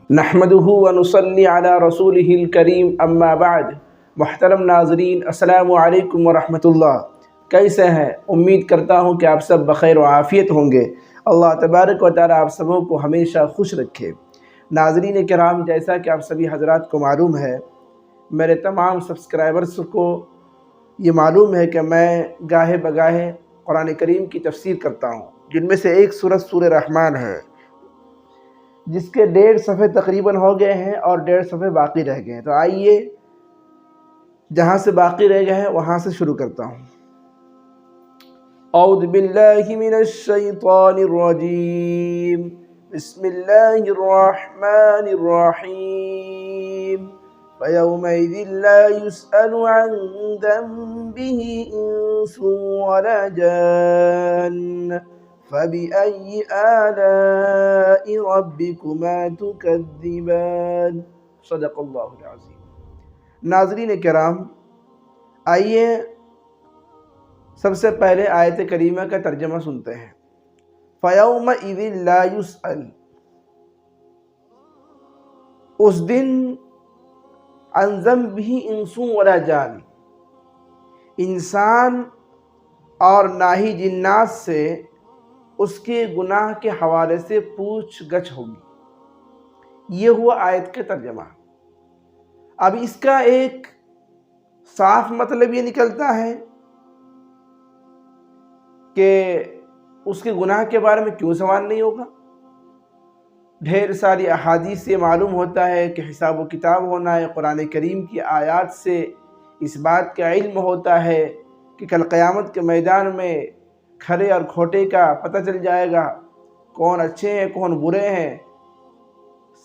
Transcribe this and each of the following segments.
نحمدہ ونصلی علی رسولہ الکریم اما بعد۔ محترم ناظرین، السلام علیکم ورحمۃ اللہ۔ کیسے ہیں؟ امید کرتا ہوں کہ آپ سب بخیر و عافیت ہوں گے۔ اللہ تبارک و تعالی آپ سبوں کو ہمیشہ خوش رکھے۔ ناظرین کرام، جیسا کہ آپ سبھی حضرات کو معلوم ہے، میرے تمام سبسکرائبرز کو یہ معلوم ہے کہ میں گاہے بگاہے قرآن کریم کی تفسیر کرتا ہوں، جن میں سے ایک سورہ رحمان ہے، جس کے 1.5 صفحے تقریباً ہو گئے ہیں اور 1.5 صفحے باقی رہ گئے ہیں۔ تو آئیے جہاں سے باقی رہ گئے ہیں وہاں سے شروع کرتا ہوں۔ اعوذ باللہ من الشیطان الرجیم، بسم اللہ الرحمن الرحیم۔ فَيَوْمَئِذٍ لَا يُسْأَلُ عَنْ ذَنبِهِ إِنسٌ وَلَا جَانٌّ فَبِأَيِّ آلَاءِ رَبِّكُمَا تُكَذِّبَانِ۔ صدق اللہ العظیم۔ ناظرین کرام، آئیے سب سے پہلے آیت کریمہ کا ترجمہ سنتے ہیں۔ فَيَوْمَئِذٍ لَا يُسْأَلُ، اس دن عن ذنبہ انس ولا جان، انسان اور نہ ہی جنات سے اس کے گناہ کے حوالے سے پوچھ گچھ ہوگی۔ یہ ہوا آیت کا ترجمہ۔ اب اس کا ایک صاف مطلب یہ نکلتا ہے کہ اس کے گناہ کے بارے میں کیوں سوال نہیں ہوگا۔ ڈھیر ساری احادیث سے معلوم ہوتا ہے کہ حساب و کتاب ہونا ہے۔ قرآن کریم کی آیات سے اس بات کا علم ہوتا ہے کہ کل قیامت کے میدان میں کھرے اور کھوٹے کا پتہ چل جائے گا، کون اچھے ہیں کون برے ہیں،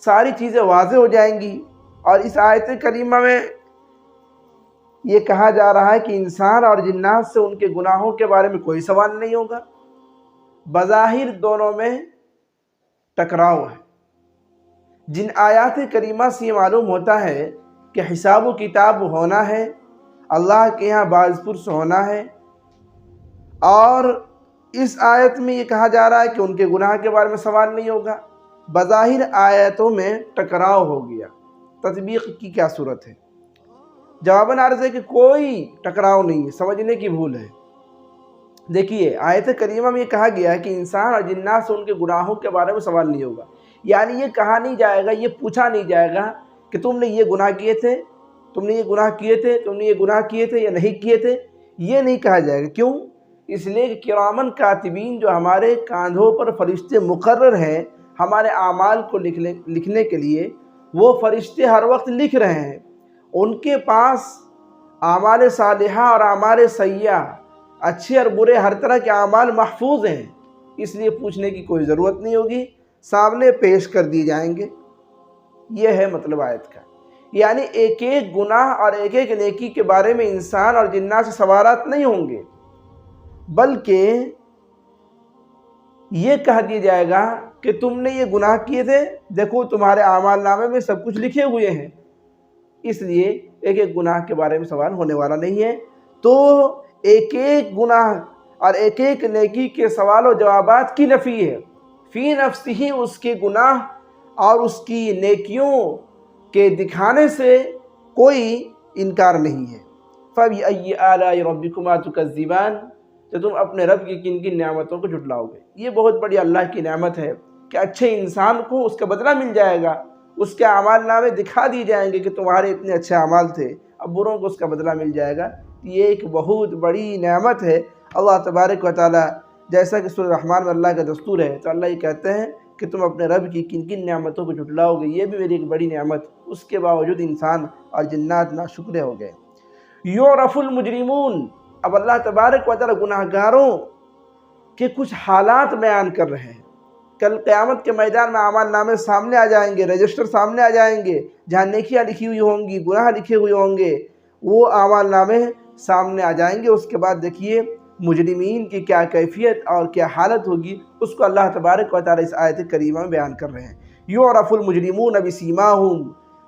ساری چیزیں واضح ہو جائیں گی۔ اور اس آیت کریمہ میں یہ کہا جا رہا ہے کہ انسان اور جنات سے ان کے گناہوں کے بارے میں کوئی سوال نہیں ہوگا۔ بظاہر دونوں میں ٹکراؤ ہے۔ جن آیات کریمہ سے یہ معلوم ہوتا ہے کہ حساب و کتاب ہونا ہے، اللہ کے یہاں باز پرس ہونا ہے، اور اس آیت میں یہ کہا جا رہا ہے کہ ان کے گناہ کے بارے میں سوال نہیں ہوگا۔ بظاہر آیتوں میں ٹکراؤ ہو گیا، تطبیق کی کیا صورت ہے؟ جواباً عرض ہے کہ کوئی ٹکراؤ نہیں ہے، سمجھنے کی بھول ہے۔ دیکھیے، آیت کریمہ میں یہ کہا گیا ہے کہ انسان اور جنات سے ان کے گناہوں کے بارے میں سوال نہیں ہوگا، یعنی یہ کہا نہیں جائے گا، یہ پوچھا نہیں جائے گا کہ تم نے یہ گناہ کیے تھے، تم نے یہ گناہ کیے تھے، تم نے یہ گناہ کیے تھے یا نہیں کیے تھے، یہ نہیں کہا جائے گا۔ کیوں؟ اس لیے کہ کرامن کاتبین، جو ہمارے کاندھوں پر فرشتے مقرر ہیں ہمارے اعمال کو لکھنے کے لیے، وہ فرشتے ہر وقت لکھ رہے ہیں۔ ان کے پاس اعمال صالحہ اور اعمال سیئہ، اچھے اور برے ہر طرح کے اعمال محفوظ ہیں، اس لیے پوچھنے کی کوئی ضرورت نہیں ہوگی، سامنے پیش کر دیے جائیں گے۔ یہ ہے مطلب آیت کا، یعنی ایک ایک گناہ اور ایک ایک نیکی کے بارے میں انسان اور جنات سے سوالات نہیں ہوں گے، بلکہ یہ کہہ دیا جائے گا کہ تم نے یہ گناہ کیے تھے، دیکھو تمہارے اعمال نامے میں سب کچھ لکھے ہوئے ہیں، اس لیے ایک ایک گناہ کے بارے میں سوال ہونے والا نہیں ہے۔ تو ایک ایک گناہ اور ایک ایک نیکی کے سوال و جوابات کی نفی ہے، فی نفس ہی اس کے گناہ اور اس کی نیکیوں کے دکھانے سے کوئی انکار نہیں ہے۔ فَبِأَيِّ آلَاءِ رَبِّكُمَا تُكَذِّبَانِ، تو تم اپنے رب کی کن کن نعمتوں کو جھٹلاؤ گے۔ یہ بہت بڑی اللہ کی نعمت ہے کہ اچھے انسان کو اس کا بدلہ مل جائے گا، اس کے اعمال نامے دکھا دیے جائیں گے کہ تمہارے اتنے اچھے اعمال تھے، اب بروں کو اس کا بدلہ مل جائے گا۔ یہ ایک بہت بڑی نعمت ہے۔ اللہ تبارک و تعالی، جیسا کہ سورہ رحمان میں اللہ کا دستور ہے، تو اللہ یہ کہتے ہیں کہ تم اپنے رب کی کن کن نعمتوں کو جھٹلاؤ گے، یہ بھی میری ایک بڑی نعمت، اس کے باوجود انسان اور جنات ناشکرے ہو گئے۔ یعرف المجرمون، اب اللہ تبارک و تعالی گناہ گاروں کے کچھ حالات بیان کر رہے ہیں۔ کل قیامت کے میدان میں اعمال نامے سامنے آ جائیں گے، رجسٹر سامنے آ جائیں گے، جہاں نیکیاں لکھی ہوئی ہوں گی، گناہ لکھے ہوئے ہوں گے، وہ اعمال نامے سامنے آ جائیں گے۔ اس کے بعد دیکھیے مجرمین کی کیا کیفیت اور کیا حالت ہوگی، اس کو اللہ تبارک و تعالی اس آیت کریمہ میں بیان کر رہے ہیں۔ یعرف المجرمون بسیماہم،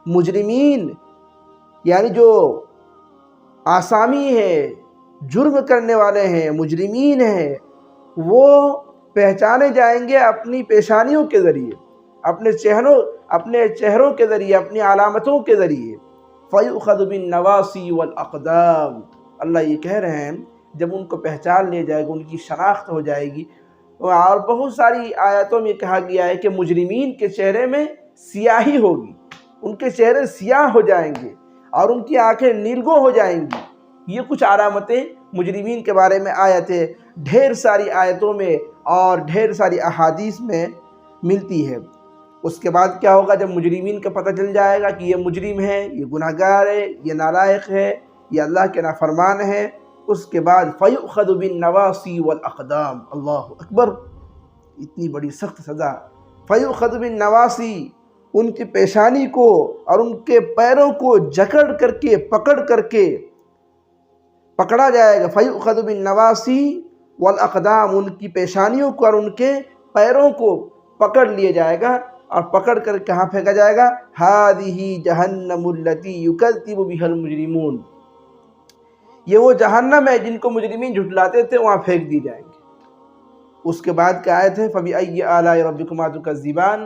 مجرمین یعنی جو آسامی ہے، جرم کرنے والے ہیں، مجرمین ہیں، وہ پہچانے جائیں گے اپنی پیشانیوں کے ذریعے، اپنے چہروں کے ذریعے، اپنی علامتوں کے ذریعے۔ فَيُؤْخَذُ بِالنَّوَاصِي وَالْأَقْدَامِ، اللہ یہ کہہ رہے ہیں جب ان کو پہچان لیا جائے گا، ان کی شناخت ہو جائے گی۔ اور بہت ساری آیاتوں میں کہا گیا ہے کہ مجرمین کے چہرے میں سیاہی ہوگی، ان کے چہرے سیاہ ہو جائیں گے اور ان کی آنکھیں نیلگوں ہو جائیں گی۔ یہ کچھ علامتیں مجرمین کے بارے میں آیتیں ڈھیر ساری آیتوں میں اور ڈھیر ساری احادیث میں ملتی ہے۔ اس کے بعد کیا ہوگا؟ جب مجرمین کا پتہ چل جائے گا کہ یہ مجرم ہے، یہ گناہگار ہے، یہ نالائق ہے، یہ اللہ کے نافرمان ہے، اس کے بعد فَيُؤْخَذُ بِالنَّوَاصِي وَالْأَقْدَامِ، اللہ اکبر، اتنی بڑی سخت سزا۔ فَيُؤْخَذُ بِالنَّوَاصِي، ان کی پیشانی کو اور ان کے پیروں کو پکڑ کر کے پکڑا جائے گا۔ فَيُؤْخَذُ بِالنَّوَاصِي وَالْأَقْدَامِ، ان کی پیشانیوں کو اور ان کے پیروں کو پکڑ لیا جائے گا اور پکڑ کر کہاں پھینکا جائے گا؟ هَذِهِ جَهَنَّمُ الَّتِي يُكَذِّبُ بِهَا الْمُجْرِمُونَ، یہ وہ جہنم ہے جن کو مجرمین جھٹلاتے تھے، وہاں پھینک دی جائیں گے۔ اس کے بعد کیا آیت ہے؟ فَبِأَيِّ آلَاءِ رَبِّكُمَا تُكَذِّبَانِ،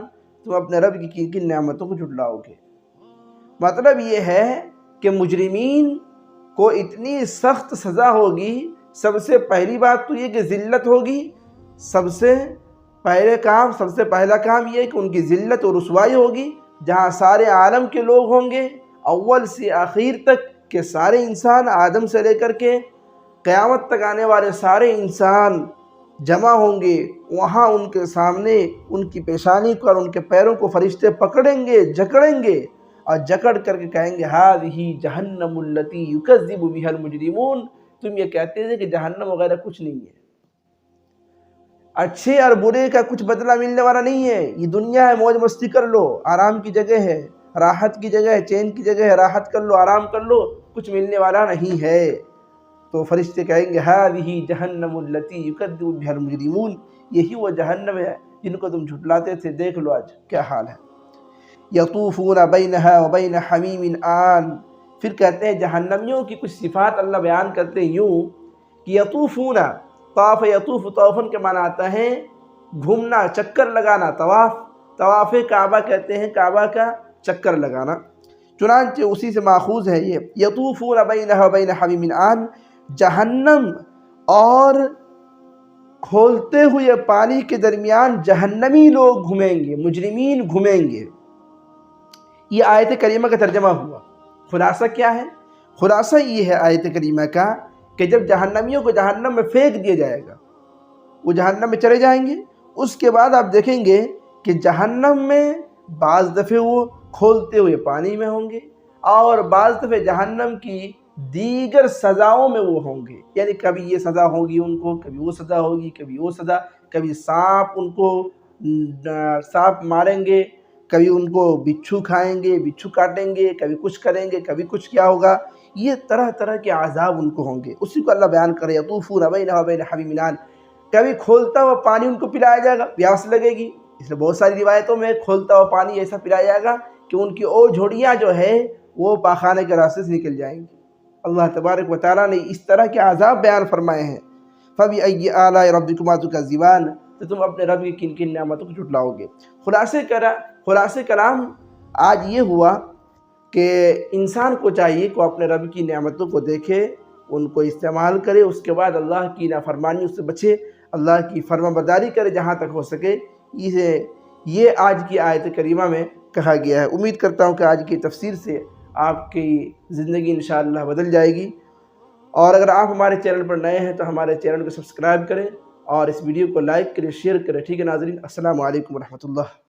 تم اپنے رب کی کن کن نعمتوں کو جھٹلاؤ گے۔ مطلب یہ ہے کہ مجرمین کو اتنی سخت سزا ہوگی۔ سب سے پہلی بات تو یہ کہ ذلت ہوگی، سب سے پہلا کام یہ ہے کہ ان کی ذلت و رسوائی ہوگی، جہاں سارے عالم کے لوگ ہوں گے، اول سے آخر تک کہ سارے انسان، آدم سے لے کر کے قیامت تک آنے والے سارے انسان جمع ہوں گے۔ وہاں ان کے سامنے ان کی پیشانی کو اور ان کے پیروں کو فرشتے پکڑیں گے، جکڑیں گے اور جکڑ کر کے کہیں گے هَذِهِ جَهَنَّمُ الَّتِي يُكَذِّبُ بِهَا الْمُجْرِمُونَ، تم یہ کہتے تھے کہ جہنم وغیرہ کچھ نہیں ہے، اچھے اور برے کا کچھ بدلہ ملنے والا نہیں ہے، یہ دنیا ہے، موج مستی کر لو، آرام کی جگہ ہے، راحت کی جگہ ہے، چین کی جگہ ہے، راحت کر لو، آرام کر لو، کچھ ملنے والا نہیں ہے۔ تو فرشتے کہیں گے هَذِهِ جَهَنَّمُ الَّتِي يُكَذِّبُ بِهَا الْمُجْرِمُونَ، یہی وہ جہنم ہے جن کو تم جھٹلاتے تھے، دیکھ لو آج کیا حال ہے۔ يَطُوفُونَ بَيْنَهَا وَبَيْنَ حَمِيمٍ آن، پھر کہتے ہیں جہنمیوں کی کچھ صفات اللہ بیان کرتے ہیں یوں کہ یطوفون، طاف یطوف، طوفن کے معنی آتا ہے گھومنا، چکر لگانا، طواف کعبہ کہتے ہیں، کعبہ کا چکر لگانا، چنانچہ اسی سے ماخوذ ہے یہ یطوفون بینہا وبین حمیم آن، جہنم اور کھولتے ہوئے پانی کے درمیان جہنمی لوگ گھومیں گے، مجرمین گھومیں گے۔ یہ آیت کریمہ کا ترجمہ ہوا۔ خلاصہ کیا ہے؟ خلاصہ یہ ہے آیت کریمہ کا کہ جب جہنمیوں کو جہنم میں پھینک دیا جائے گا، وہ جہنم میں چلے جائیں گے، اس کے بعد آپ دیکھیں گے کہ جہنم میں بعض دفعے وہ کھولتے ہوئے پانی میں ہوں گے اور بعض دفعے جہنم کی دیگر سزاؤں میں وہ ہوں گے، یعنی کبھی یہ سزا ہوگی ان کو، کبھی وہ سزا ہوگی، کبھی وہ سزا، کبھی سانپ ان کو سانپ ماریں گے، کبھی ان کو بچھو کھائیں گے، بچھو کاٹیں گے، کبھی کچھ کریں گے، کبھی کچھ کیا ہوگا، یہ طرح طرح کے عذاب ان کو ہوں گے۔ اسی کو اللہ بیان کر رہے ہیں یطوفون بینہا وبین حمیم آن، کبھی کھولتا ہوا پانی ان کو پلایا جائے گا، پیاس لگے گی، اس لیے بہت ساری روایتوں میں کھولتا ہوا پانی ایسا پلایا جائے گا کہ ان کی اور جھوڑیاں جو ہے وہ پاخانے کے راستے سے نکل جائیں گی۔ اللہ تبارک و تعالیٰ نے اس طرح کے عذاب بیان فرمائے ہیں۔ فَبِأَيِّ آلَاءِ رَبِّكُمَا تُكَذِّبَانِ، تو تم اپنے رب کی کن کن نعمتوں کو جھٹلاؤ گے۔ خلاصہ کلام آج یہ ہوا کہ انسان کو چاہیے کہ اپنے رب کی نعمتوں کو دیکھے، ان کو استعمال کرے، اس کے بعد اللہ کی نافرمانیوں سے بچے، اللہ کی فرما برداری کرے جہاں تک ہو سکے۔ یہ آج کی آیت کریمہ میں کہا گیا ہے۔ امید کرتا ہوں کہ آج کی تفسیر سے آپ کی زندگی انشاءاللہ بدل جائے گی، اور اگر آپ ہمارے چینل پر نئے ہیں تو ہمارے چینل کو سبسکرائب کریں اور اس ویڈیو کو لائک کریں، شیئر کریں۔ ٹھیک ہے ناظرین، السلام علیکم ورحمۃ اللہ۔